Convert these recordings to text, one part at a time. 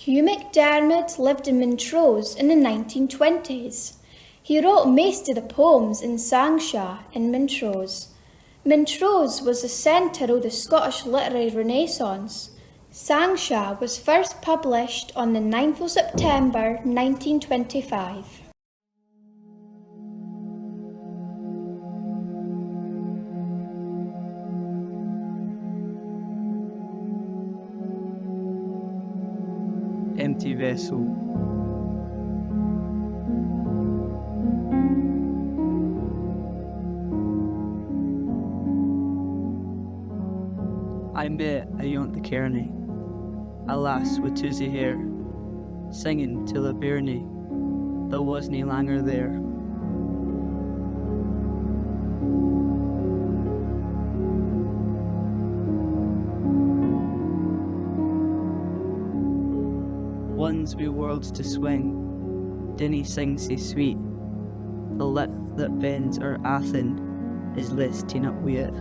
Hugh MacDiarmid lived in Montrose in the 1920s. He wrote most of the poems in Sangschaw in Montrose. Montrose was the centre of the Scottish literary renaissance. Sangschaw was first published on the 9th of September 1925. Empty vessel. I met a yont the cairney, a lass with toosy hair, singing till a bairnie that wasnae langer there. Ones wi' worlds to swing, dinny sings sae sweet, the lip that bends our Athen is listing up wi' it.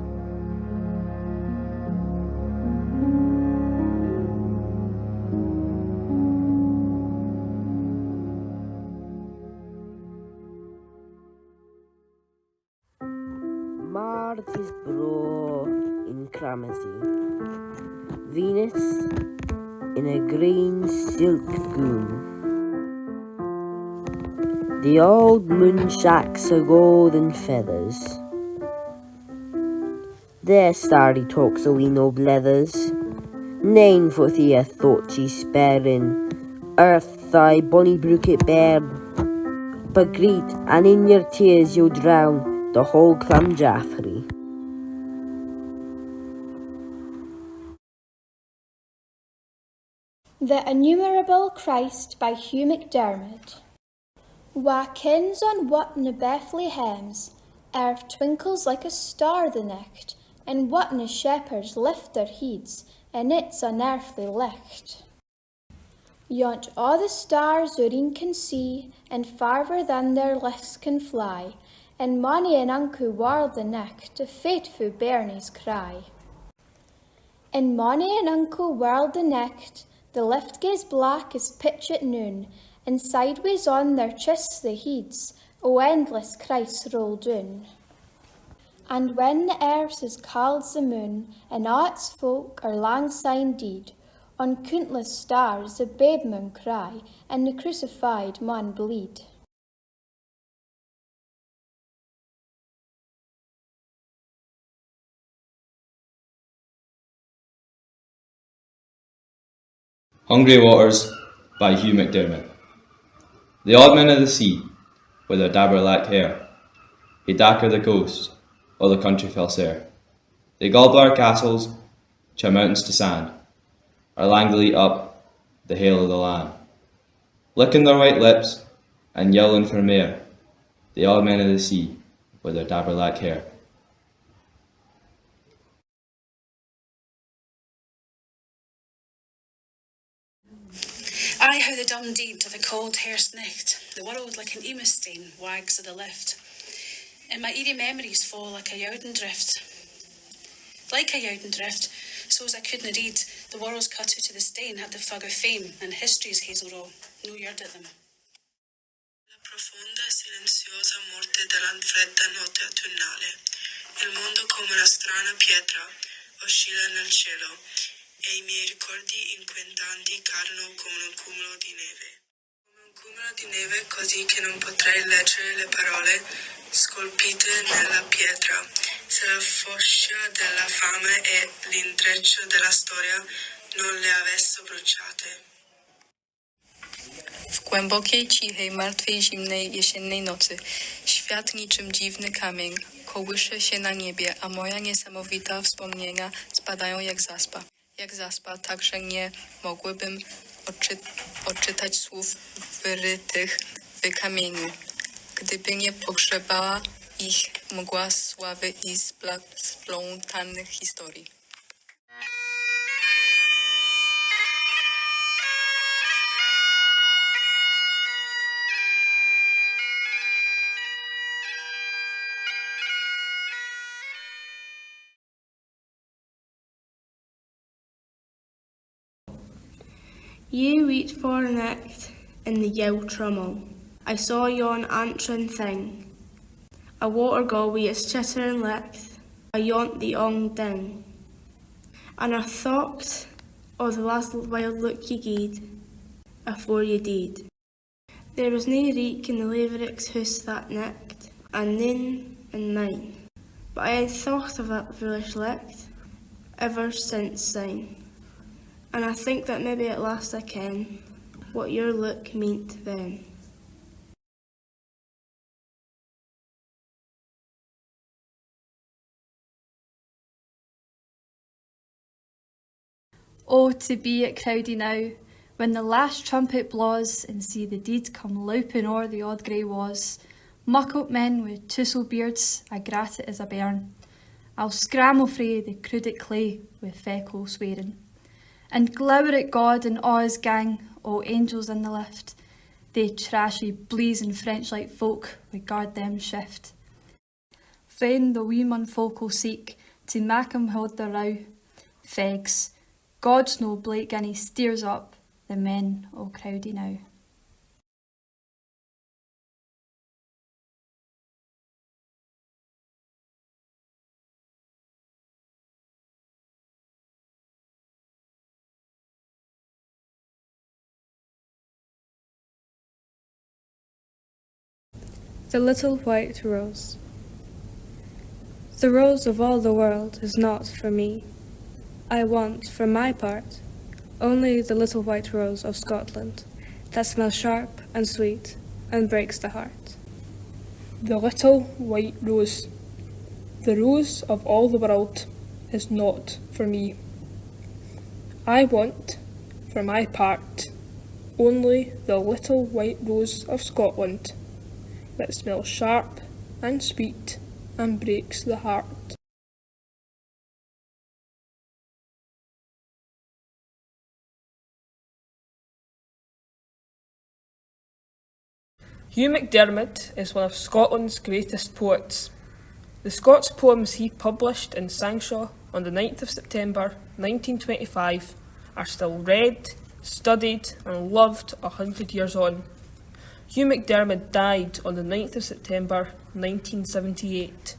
Mars is bro in Cramazy, Venus in a green silk gown. The old moon shacks o' golden feathers, their starry talks o' wee no blethers. Nine foot I thought she's sparing, earth thy bonny brook it bairn, but greet and in your tears you'll drown the whole Clan Jaffrey. The Innumerable Christ by Hugh MacDiarmid. Wha kens on what na Bethlehems, earth twinkles like a star the nicht, and what na shepherds lift their heeds, in its unearthly licht. Yont a' the stars Urine can see, and farther than their lichts can fly, and mony an unco world the nicht, a faithful bairnie's cry. In mony an unco world the nicht, the lift gaes black as pitch at noon, and sideways on their chists the heeds, o endless Christ roll doon. And when the earth is called the moon, and a' its folk are lang syne deed, on countless stars the babe maun cry, and the crucified maun bleed. Hungry Waters by Hugh MacDiarmid. The odd men of the sea, with their dabber-lack hair, he dacker the ghost, o' the country fell sair. They gallblar castles, chae mountains to sand, or langly up the hill of the land. Licking their white lips, and yelling for mair, the odd men of the sea, with their dabber-lack hair. Aye, how the dumb deed to the cold hair's nicht, the world like an emu stain wags of the lift, and my eerie memories fall like a Yaldi drift. Like a Yaldi drift, so's I couldna read, the world's cut out of the stain had the fug of fame, and history's hazel row, no yard at them. La profonda e silenziosa morte della fredda notte autunnale, il mondo come una strana pietra oscilla nel cielo, e i miei ricordi inquietanti cadono come un cumulo di neve. Come un cumulo di neve così che non potrei leggere le parole scolpite nella pietra, se la fascia della fame e l'intreccio della storia non le avessero bruciate. W głębokiej, cichej, martwej, zimnej, jesiennej nocy świat niczym dziwny kamień kołysze się na niebie, a moja niesamowita wspomnienia spadają jak zaspa. Jak zaspa, tak że nie mogłabym odczytać słów wyrytych w kamieniu, gdyby nie pogrzebała ich mgła sławy i splątanych historii. Ye weet fornecht in the yow trummel, I saw yon antrin thing, a water go wi its chittering licht, a yont the ong ding. And I thought o' the last wild look ye gied, afore ye deed. There was nae reek in the Laverick's house that night, and nin and nine. But I had thought of that foolish licht, ever since syne. And I think that maybe at last I ken what your look meant then. Oh, to be at Crowdy now, when the last trumpet blaws, and see the deed come louping o'er the odd grey was. Muckle men with tousle beards, I grat it as a bairn. I'll scramble frae the crudit clay with feckle swearing, and glower at God and a' his gang, o' angels in the lift, they trashy, bleezing French-like folk wi' guard them shift. Fain the wee mon folk'll seek to mak 'em haud their row. Fegs, God's no Blake and he steers up the men o' Crowdy now. The Little White Rose. The rose of all the world is not for me. I want, for my part, only the little white rose of Scotland, that smells sharp and sweet and breaks the heart. The little white rose. The rose of all the world is not for me. I want, for my part, only the little white rose of Scotland, that smells sharp and sweet and breaks the heart. Hugh MacDiarmid is one of Scotland's greatest poets. The Scots poems he published in Sangschaw on the 9th of September 1925 are still read, studied and loved 100 years on. Hugh MacDiarmid died on the 9th of September 1978.